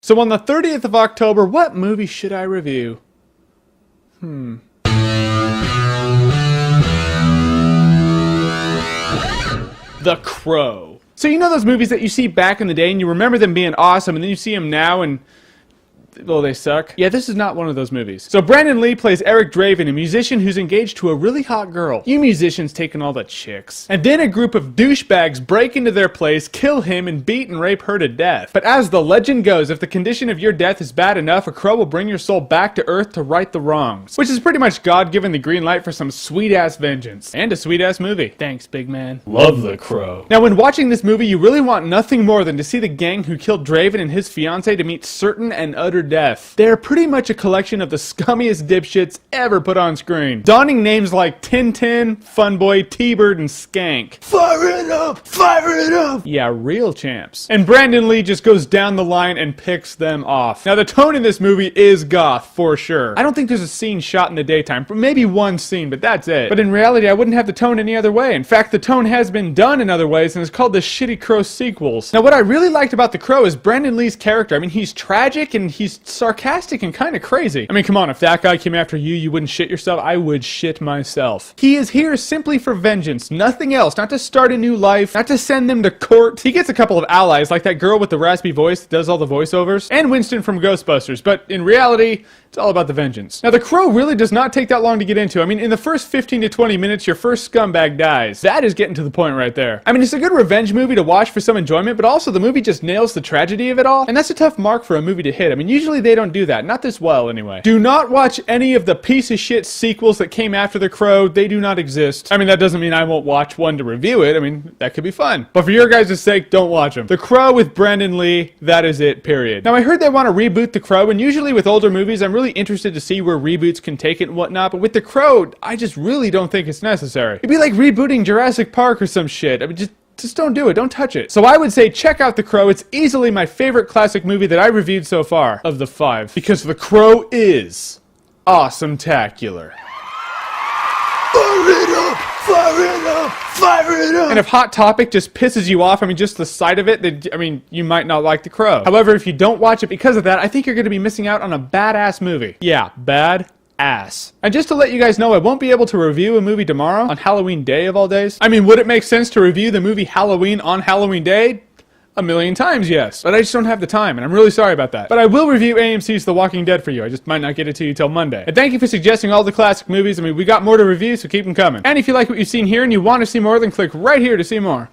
So on the 30th of October, what movie should I review? The Crow. So you know those movies that you see back in the day and you remember them being awesome, and then you see them now and, well, they suck? Yeah, this is not one of those movies. So Brandon Lee plays Eric Draven, a musician who's engaged to a really hot girl. You musicians taking all the chicks. And then a group of douchebags break into their place, kill him, and beat and rape her to death. But as the legend goes, if the condition of your death is bad enough, a crow will bring your soul back to Earth to right the wrongs. Which is pretty much God giving the green light for some sweet-ass vengeance. And a sweet-ass movie. Thanks, big man. Love The Crow. Now, when watching this movie, you really want nothing more than to see the gang who killed Draven and his fiancée to meet certain and utter death. They're pretty much a collection of the scummiest dipshits ever put on screen, donning names like Tintin, Funboy, T-Bird, and Skank. Fire it up! Fire it up! Yeah, real champs. And Brandon Lee just goes down the line and picks them off. Now, the tone in this movie is goth, for sure. I don't think there's a scene shot in the daytime, maybe one scene, but that's it. But in reality, I wouldn't have the tone any other way. In fact, the tone has been done in other ways, and it's called the Shitty Crow sequels. Now, what I really liked about The Crow is Brandon Lee's character. I mean, he's tragic and he's sarcastic and kind of crazy. I mean, come on, if that guy came after you, you wouldn't shit yourself? I would shit myself. He is here simply for vengeance, nothing else. Not to start a new life, not to send them to court. He gets a couple of allies, like that girl with the raspy voice that does all the voiceovers, and Winston from Ghostbusters, but in reality, it's all about the vengeance. Now, The Crow really does not take that long to get into. I mean, in the first 15 to 20 minutes, your first scumbag dies. That is getting to the point right there. I mean, it's a good revenge movie to watch for some enjoyment, but also the movie just nails the tragedy of it all, and that's a tough mark for a movie to hit. I mean, usually they don't do that. Not this well, anyway. Do not watch any of the piece of shit sequels that came after The Crow. They do not exist. I mean, that doesn't mean I won't watch one to review it. I mean, that could be fun. But for your guys' sake, don't watch them. The Crow with Brandon Lee, that is it, period. Now, I heard they want to reboot The Crow, and usually with older movies, I'm really interested to see where reboots can take it and whatnot, but with The Crow, I just really don't think it's necessary. It'd be like rebooting Jurassic Park or some shit. I mean, just don't do it. Don't touch it. So I would say check out The Crow. It's easily my favorite classic movie that I reviewed so far of the 5. Because The Crow is Awesometacular. Fire it up! Fire it up! Fire it up! And if Hot Topic just pisses you off, I mean, just the sight of it, then, I mean, you might not like The Crow. However, if you don't watch it because of that, I think you're going to be missing out on a badass movie. Yeah, bad ass. And just to let you guys know, I won't be able to review a movie tomorrow on Halloween Day of all days. I mean, would it make sense to review the movie Halloween on Halloween Day? 1,000,000 times, yes. But I just don't have the time, and I'm really sorry about that. But I will review AMC's The Walking Dead for you. I just might not get it to you till Monday. And thank you for suggesting all the classic movies. I mean, we got more to review, so keep them coming. And if you like what you've seen here and you want to see more, then click right here to see more.